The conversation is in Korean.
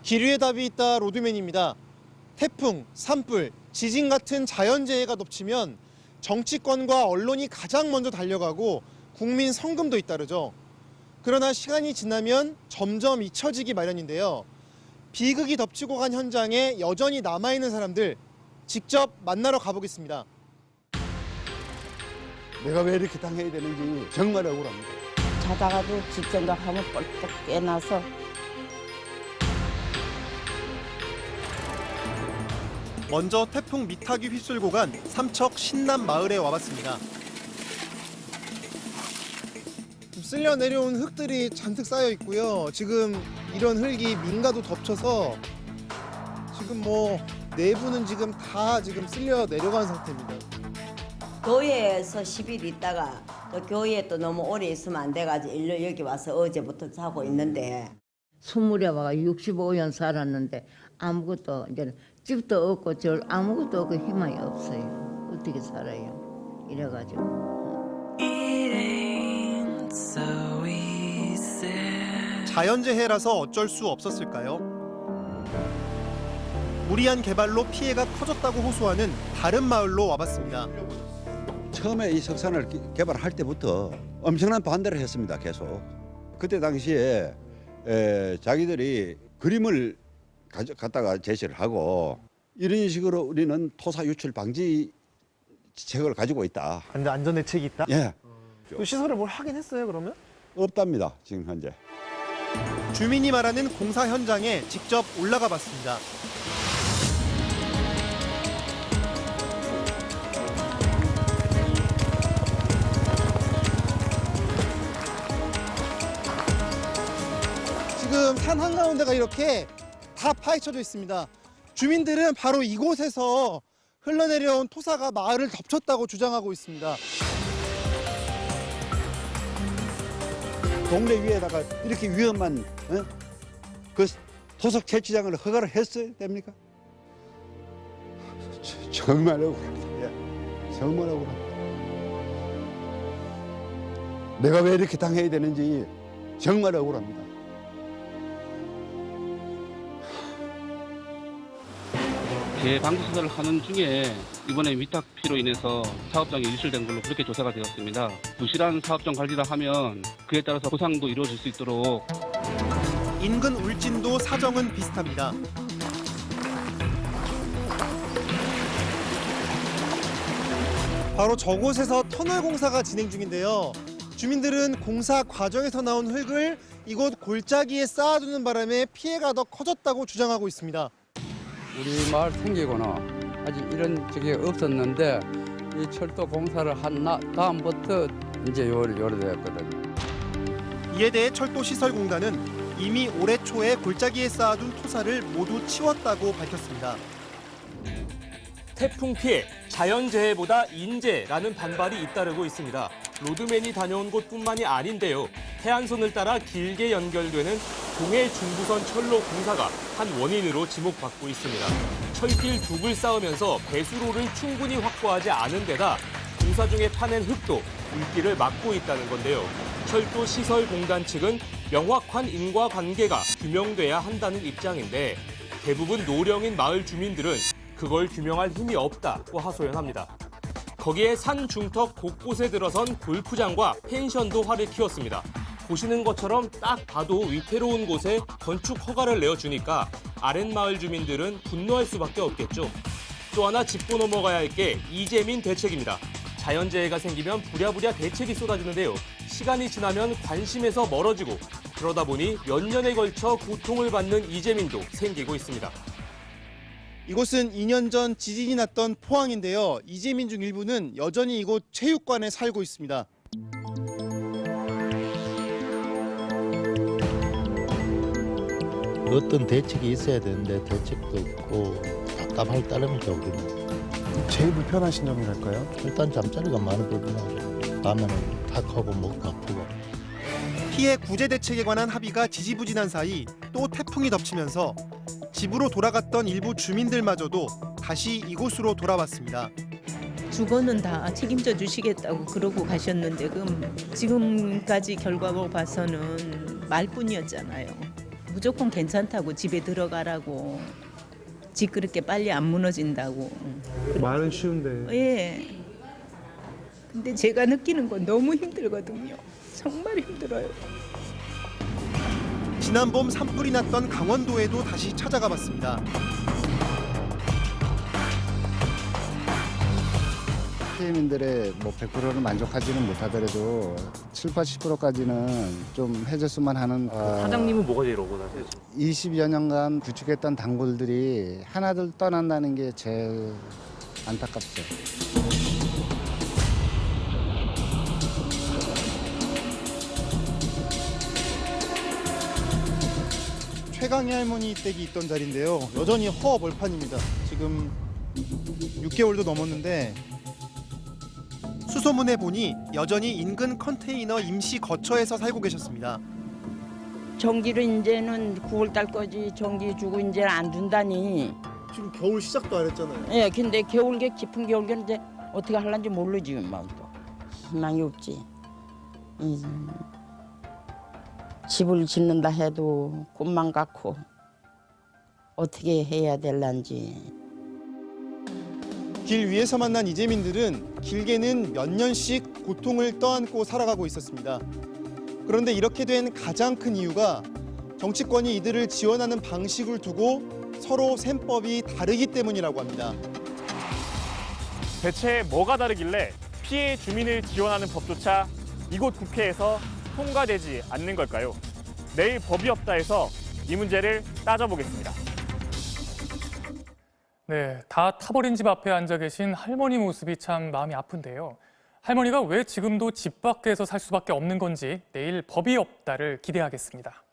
기류의 답이 있다 로드맨입니다. 태풍, 산불, 지진 같은 자연재해가 덮치면 정치권과 언론이 가장 먼저 달려가고 국민 성금도 잇따르죠. 그러나 시간이 지나면 점점 잊혀지기 마련인데요. 비극이 덮치고 간 현장에 여전히 남아있는 사람들 직접 만나러 가보겠습니다. 내가 왜 이렇게 당해야 되는지 정말 억울합니다. 자다가도 집 생각하면 뻘떡 깨나서 먼저 태풍 미탁이 휩쓸고 간 삼척 신남 마을에 와봤습니다. 쓸려 내려온 흙들이 잔뜩 쌓여 있고요. 지금 이런 흙이 민가도 덮쳐서 지금 내부는 지금 다 쓸려 내려간 상태입니다. 교회에서 10일 있다가 또 교회에 또 너무 오래 있으면 안 돼가지고 일로 여기 와서 어제부터 자고 있는데 스물에 와가 65년 살았는데 아무것도 이제 집도 없고 저 아무것도 없고 희망이 없어요. 어떻게 살아요? 이래가지고. 자연재해라서 어쩔 수 없었을까요? 무리한 개발로 피해가 커졌다고 호소하는 다른 마을로 와봤습니다. 처음에 이 석산을 개발할 때부터 엄청난 반대를 했습니다. 계속. 그때 당시에 자기들이 그림을 갖다가 제시를 하고 이런 식으로 우리는 토사 유출 방지 지책을 가지고 있다. 근데 안전 대책이 있다? 예, 그 시설을 뭘 하긴 했어요, 그러면? 없답니다. 지금 현재. 주민이 말하는 공사 현장에 직접 올라가 봤습니다. 지금 산 한가운데가 이렇게 다 파헤쳐져 있습니다. 주민들은 바로 이곳에서 흘러내려온 토사가 마을을 덮쳤다고 주장하고 있습니다. 동네 위에다가 이렇게 위험한 그 토속 채취장을 허가를 했어야 됩니까? 정말 억울합니다. 예, 정말 억울합니다. 내가 왜 이렇게 당해야 되는지 정말 억울합니다. 방지 시설을 하는 중에 이번에 위탁피로 인해서 사업장이 유실된 걸로 그렇게 조사가 되었습니다. 부실한 사업장 관리를 하면 그에 따라서 보상도 이루어질 수 있도록. 인근 울진도 사정은 비슷합니다. 바로 저곳에서 터널 공사가 진행 중인데요. 주민들은 공사 과정에서 나온 흙을 이곳 골짜기에 쌓아두는 바람에 피해가 더 커졌다고 주장하고 있습니다. 우리 마을 생기거나 아직 이런 적이 없었는데 이 철도 공사를 한 다음부터 이제 요래되었거든요. 이에 대해 철도시설공단은 이미 올해 초에 골짜기에 쌓아둔 토사를 모두 치웠다고 밝혔습니다. 태풍 피해, 자연재해보다 인재라는 반발이 잇따르고 있습니다. 로드맨이 다녀온 곳뿐만이 아닌데요. 해안선을 따라 길게 연결되는 동해 중부선 철로 공사가 한 원인으로 지목받고 있습니다. 철길 둑을 쌓으면서 배수로를 충분히 확보하지 않은 데다 공사 중에 파낸 흙도 물길을 막고 있다는 건데요. 철도시설공단 측은 명확한 인과관계가 규명돼야 한다는 입장인데 대부분 노령인 마을 주민들은 그걸 규명할 힘이 없다고 하소연합니다. 거기에 산 중턱 곳곳에 들어선 골프장과 펜션도 화를 키웠습니다. 보시는 것처럼 딱 봐도 위태로운 곳에 건축 허가를 내어주니까 아랫마을 주민들은 분노할 수밖에 없겠죠. 또 하나 짚고 넘어가야 할 게 이재민 대책입니다. 자연재해가 생기면 부랴부랴 대책이 쏟아지는데요. 시간이 지나면 관심에서 멀어지고 그러다 보니 몇 년에 걸쳐 고통을 받는 이재민도 생기고 있습니다. 이곳은 2년 전 지진이 났던 포항인데요. 이재민 중 일부는 여전히 이곳 체육관에 살고 있습니다. 어떤 대책이 있어야 되는데 대책도 없고 답답할 따름이죠. 우리는. 제일 불편하신 점이 할까요? 일단 잠자리가 많이 불편하죠. 밤에는 탁하고 목도 아프고. 피해 구제 대책에 관한 합의가 지지부진한 사이 또 태풍이 덮치면서 집으로 돌아갔던 일부 주민들마저도 다시 이곳으로 돌아왔습니다. 주거는 다 책임져 주시겠다고 그러고 가셨는데 지금까지 결과로 봐서는 말뿐이었잖아요. 무조건 괜찮다고 집에 들어가라고. 집 그렇게 빨리 안 무너진다고. 말은 쉬운데. 예. 근데 제가 느끼는 건 너무 힘들거든요. 정말 힘들어요. 지난 봄 산불이 났던 강원도에도 다시 찾아가 봤습니다. 피해민들의 뭐 100%를 만족하지는 못하더라도 7, 80%까지는 좀 해줬으면 하는. 사장님은 뭐가 제일 억울하세요? 20여 년간 구축했던 단골들이 하나둘 떠난다는 게 제일 안타깝죠. 최강희 할머니 댁이 있던 자리인데요. 여전히 허벌판입니다. 지금 6개월도 넘었는데 수소문에 보니 여전히 인근 컨테이너 임시 거처에서 살고 계셨습니다. 전기를 이제는 9월 달까지 전기 주고 이제 안 준다니. 지금 겨울 시작도 안 했잖아요. 예, 근데 겨울개 깊은 겨울개는 이제 어떻게 할란지 모르지 막 또. 희망이 없지. 집을 짓는다 해도 꿈만 같고 어떻게 해야 될란지. 길 위에서 만난 이재민들은 길게는 몇 년씩 고통을 떠안고 살아가고 있었습니다. 그런데 이렇게 된 가장 큰 이유가 정치권이 이들을 지원하는 방식을 두고 서로 셈법이 다르기 때문이라고 합니다. 대체 뭐가 다르길래 피해 주민을 지원하는 법조차 이곳 국회에서 통과되지 않는 걸까요? 내일 법이 없다에서 이 문제를 따져보겠습니다. 네, 다 타버린 집 앞에 앉아 계신 할머니 모습이 참 마음이 아픈데요. 할머니가 왜 지금도 집 밖에서 살 수밖에 없는 건지 내일 법이 없다를 기대하겠습니다.